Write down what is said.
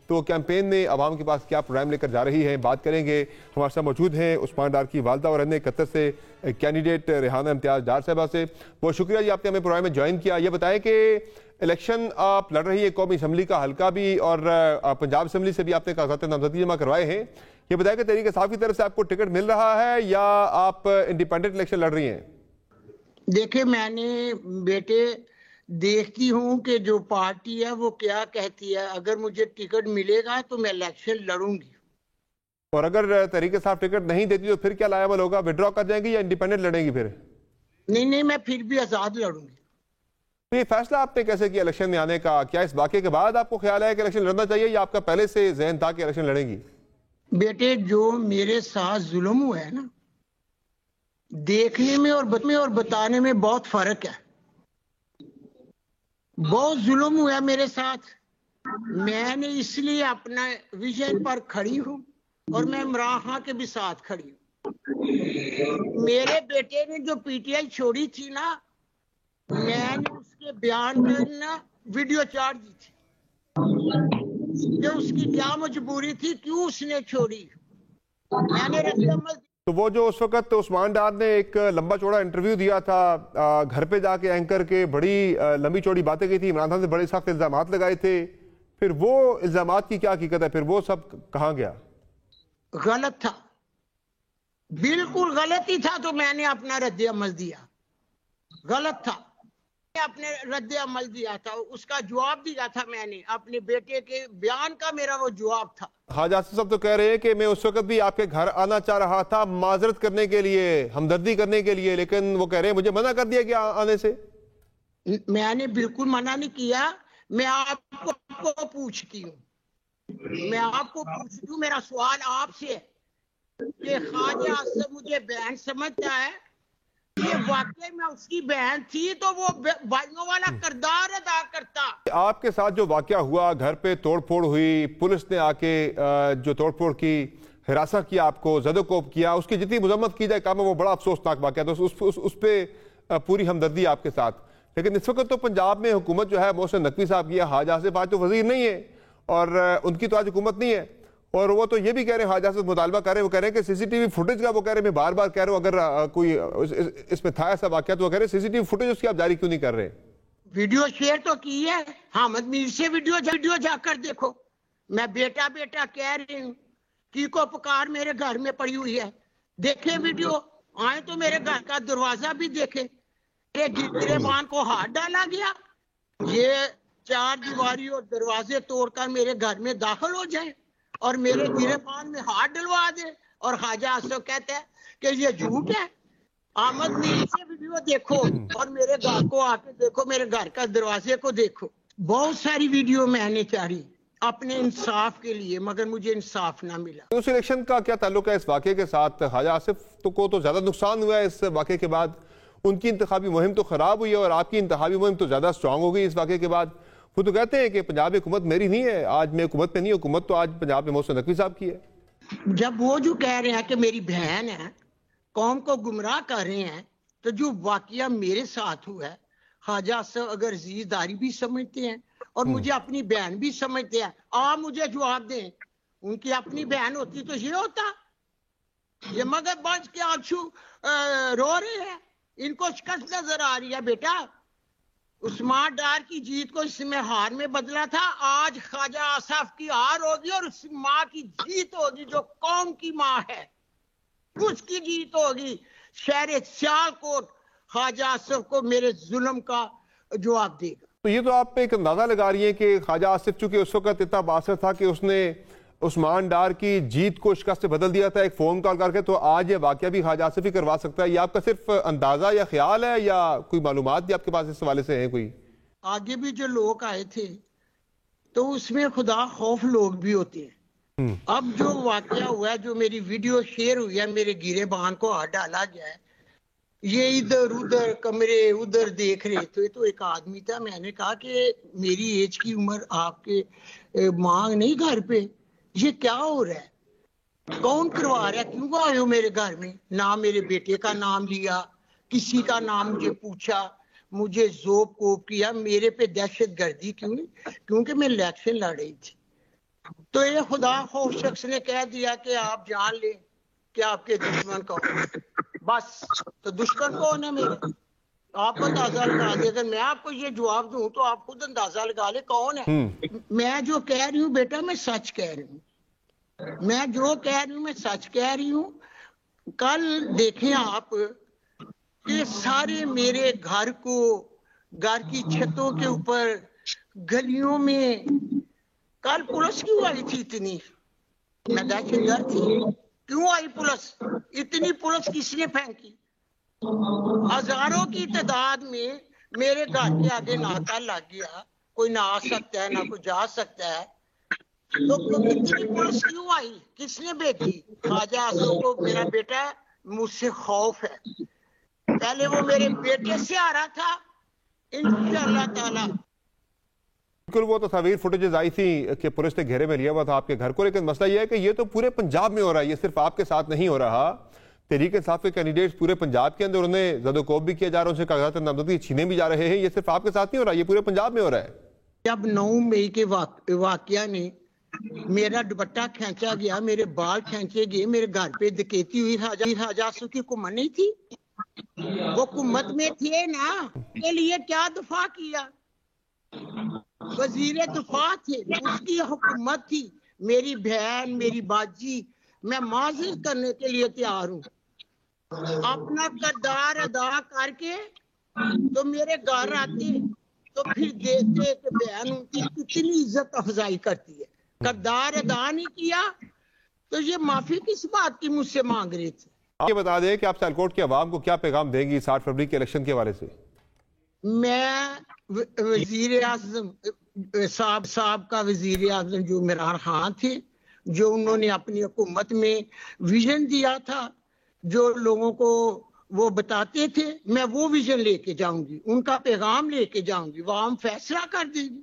तो कैंपेन में आवाम के पास क्या प्रोग्राम लेकर जा रही है, बात करेंगे। हमारे साथ मौजूद हैं उस्मान डार की वालदा और अन्य कतर से कैंडिडेट रेहाना इम्तियाज डार साहबा से। बहुत शुक्रिया जी, आपने हमें प्रोग्राम में ज्वाइन किया। ये बताएं कि इलेक्शन आप लड़ रही है कौमी असम्बली का हल्का भी और पंजाब असम्बली से भी आपने कागजात नामजदगी जमा करवाए हैं। ये बताएं कि तहरीक इंसाफ की तरफ से आपको टिकट मिल रहा है या आप इंडिपेंडेंट इलेक्शन लड़ रही हैं? देखिए, मैंने बेटे देखती हूँ कि जो पार्टी है वो क्या कहती है। अगर मुझे टिकट मिलेगा तो मैं इलेक्शन लड़ूंगी, और अगर तहरीक इंसाफ टिकट नहीं देती तो फिर क्या लायामल होगा? विड्रॉ कर जाएंगी या इंडिपेंडेंट लड़ेंगी फिर? नहीं, मैं फिर भी आजाद लड़ूंगी। तो ये फैसला आपने कैसे किया इलेक्शन में आने का? क्या इस वाक़े के बाद आपको ख्याल है कि इलेक्शन लड़ना चाहिए या आपका पहले से ज़हन था कि इलेक्शन लड़ेंगी? बेटे, जो मेरे साथ जुल्म हुआ है ना, देखने में और बताने में बहुत फर्क है। बहुत जुल्म हुआ है मेरे साथ। मैंने इसलिए अपना विजन पर खड़ी हूँ और मैं इमरान खान के भी साथ खड़ी हूँ। मेरे बेटे ने जो पीटीआई छोड़ी थी ना, मैंने उसके बयान पर ना वीडियो चार्ज दी थी कि उसकी क्या मजबूरी थी, क्यों उसने छोड़ी। मैंने रद्द-ए-अमल। तो वो जो उस वक्त उस्मान डार ने एक लंबा चौड़ा इंटरव्यू दिया था, घर पे जाके एंकर के बड़ी लंबी चौड़ी बातें की थी, इमरान खान से बड़े सख्त इल्जामात लगाए थे, फिर वो इल्जामात की क्या हकीकत है? फिर वो सब कहाँ गया? गलत था, बिल्कुल गलत ही था। तो मैंने अपना रद्द-ए-अमल दिया। गलत था, अपने रद्द अमल दिया था, उसका जवाब दिया था मैंने। अपने बेटे के बयान का मेरा वो जवाब था। हाजी आसिफ साहब तो कह रहे हैं कि मैं उस वक्त भी आपके घर आना चाह रहा था माजरत करने के लिए, हमदर्दी करने के लिए, लेकिन वो कह रहे हैं मुझे मना कर दिया गया आने से। मैंने बिल्कुल मना नहीं किया। मैं आपको पूछती हूँ, मेरा सवाल आपसे है कि ख्वाजा आसिफ मुझे बहन समझता है? ये वाकई में उसकी बहन थी तो वो भाइयों वाला किरदार अदा करता। आपके साथ जो वाकया हुआ, घर पे तोड़फोड़ हुई, पुलिस ने आके जो तोड़फोड़ की, हिरासत किया, आपको ज़द-ओ-कोब किया, उसकी जितनी मजम्मत की जाए काम है वो बड़ा अफसोसनाक वाकया था। उस पर पूरी हमदर्दी आपके साथ। लेकिन इस वक्त तो पंजाब में हुकूमत जो है मोहसिन नकवी साहब की है, हाजी आसिफ आज तो वजीर नहीं है और उनकी तो आज हुकूमत नहीं है। और वो तो ये भी कह रहे हैं, हाजी आसिफ मुतालबा कर रहे हैं, वो कह रहे हैं कि सीसीटीवी फुटेज का, वो कह रहे हैं मैं बार बार कह रहा हूँ अगर कोई इसमें था ऐसा वाकया तो वो कह रहे हैं सीसीटीवी फुटेज उसकी आप जारी क्यों नहीं कर रहे? वीडियो शेयर तो की है हामिद मीर से, वीडियो जाकर देखो। मैं बेटा बेटा कह रही हूँ, की को पुकार मेरे घर में पड़ी हुई है, देखे वीडियो। आए तो मेरे घर का दरवाजा भी देखे। गिरबान को हाथ डाला गया, ये चार दीवारी और दरवाजे तोड़कर मेरे घर में दाखिल हो जाए और मेरे गिरबान में हाथ डलवा दे। और ख्वाजा आसिफ कहते हैं कि ये झूठ है। अहमद मीर से वीडियो देखो और मेरे घर को आके देखो, मेरे घर का दरवाजे को देखो। बहुत सारी वीडियो मैंने चाही अपने इंसाफ के लिए, मगर मुझे इंसाफ ना मिला। उस इलेक्शन का क्या ताल्लुक है इस वाकये के साथ? हाजा आसिफ को तो ज्यादा नुकसान हुआ है इस वाकये के बाद, उनकी इंतखाबी मुहिम तो खराब हुई है और आपकी इंतखाबी मुहिम तो ज्यादा स्ट्रांग हो गई इस वाकये के बाद। वो तो कहते हैं कि पंजाब में हुकूमत मेरी नहीं है, आज मैं हुकूमत में नहीं, हुकूमत तो आज पंजाब में मोहसिन नकवी साहब की है। जब वो जो कह रहे हैं कि मेरी बहन है, कौम को गुमराह कर रहे हैं, तो जो वाकया मेरे साथ हुआ है, ख्वाजा आसिफ अगर जीजदारी भी समझते हैं और मुझे अपनी बहन भी समझते हैं, आप मुझे जवाब दें। उनकी अपनी बहन होती तो ये होता। ये मगर बच के आंसू रो रहे हैं, इनको शिकस्त नजर आ रही है। बेटा, उस्मान डार की जीत को इसमें हार में बदला था, आज ख्वाजा आसिफ की हार होगी और उस माँ की जीत होगी जो कौम की माँ है, उसकी जीत होगी। शहर सियालकोट ख्वाजा आसिफ को मेरे जुल्म का जवाब देगा। तो ये तो आप एक अंदाजा लगा रही हैं कि ख्वाजा आसिफ चूंकि उस वक्त इतना बासर था कि उसने उस्मान डार की जीत को शिकस्त से बदल दिया था एक फोन कॉल करके, तो आज ये वाकया भी ख्वाजा आसिफ ही करवा सकता है। ये आपका सिर्फ अंदाजा या ख्याल है या कोई मालूमात भी आपके पास इस हवाले से है? कोई आगे भी जो लोग आए थे तो उसमें खुदा खौफ लोग भी होते हैं। अब जो वाकया हुआ है, जो मेरी वीडियो शेयर हुई है, मेरे गिरेबान को हाथ डाला गया है, ये इधर उधर कमरे उधर देख रहे थे। तो एक आदमी था, मैंने कहा कि मेरी एज की उम्र आपके मांग नहीं घर पे, ये क्या हो रहा है, कौन करवा रहा है, क्यों आए हो मेरे घर में? ना मेरे बेटे का नाम लिया, किसी का नाम मुझे पूछा, मुझे जोब कोप किया। मेरे पे दहशत गर्दी क्यों नहीं? क्योंकि मैं इलेक्शन लड़ रही थी। तो ये खुदा खौफ शख्स ने कह दिया कि आप जान लें कि आपके दुश्मन कौन, बस। तो दुश्मन कौन है मेरे, आप अंदाजा लगा दे। अगर मैं आपको ये जवाब दूं तो आप खुद अंदाजा लगा ले कौन है। मैं जो कह रही हूँ बेटा, मैं सच कह रही हूँ। मैं जो कह रही हूँ मैं सच कह रही हूँ। कल देखें आप कि सारे मेरे घर को, घर की छतों के ऊपर, गलियों में, कल पुलिस क्यों आई थी इतनी? मैं दहशतगर्द थी? क्यों आई पुलिस? इतनी पुलिस किसने फेंकी? हजारों की तादाद में मेरे घर के आगे नाका लग गया, कोई ना आ सकता है ना कोई जा सकता है। तो इतनी पुलिस क्यों आई, किसने भेजी? ख्वाजा आसो को मेरा बेटा मुझसे खौफ है। पहले वो मेरे बेटे से आ रहा था, इंशाअल्लाह ताला। बिल्कुल, वो तस्वीर फुटेजेस आई थी कि पुलिस ने घेरे में लिया हुआ था आपके घर को, लेकिन मसला यह है कि ये तो पूरे पंजाब में हो रहा है, ये सिर्फ आपके साथ नहीं हो रहा। तहरीक इंसाफ के कैंडिडेट्स पूरे पंजाब के अंदर, उन्हें ज़दोकोब भी किया जा रहा है, उनसे कागजात नामजदगी छीने भी जा रहे हैं। ये सिर्फ आपके साथ नहीं हो रहा, ये पूरे पंजाब में हो रहा है। जब 9 मई के वाकया ने मेरा दुपट्टा खींचा गया, मेरे बाल खींचे गए, मेरे घर पे डकैती हुई, ख्वाजा आसू की हुकूमत नहीं थी? वो हुकूमत में थे ना, के लिए क्या दफा किया? वजीर दफा थे, उसकी हुकूमत थी। मेरी बहन, मेरी बाजी, मैं माजरत करने के लिए तैयार हूँ। अपना किरदार अदा करके तो मेरे घर आते, तो फिर देखते कि बहन उनकी कितनी इज्जत अफजाई करती है। किरदार अदा नहीं किया तो ये माफी किस बात की मुझसे मांग रहे थे? आप ये बता दें कि आप सियालकोट की आवाम को क्या पैगाम देंगी 60 फरवरी के इलेक्शन के हवाले से? मैं वजीर आजम साहब का वजीर आजम जो इमरान खान थे, जो उन्होंने अपनी हुकूमत में विजन दिया था, जो लोगों को वो बताते थे, मैं वो विजन लेके जाऊंगी, उनका पैगाम लेके जाऊंगी, वो हम फैसला कर देंगे।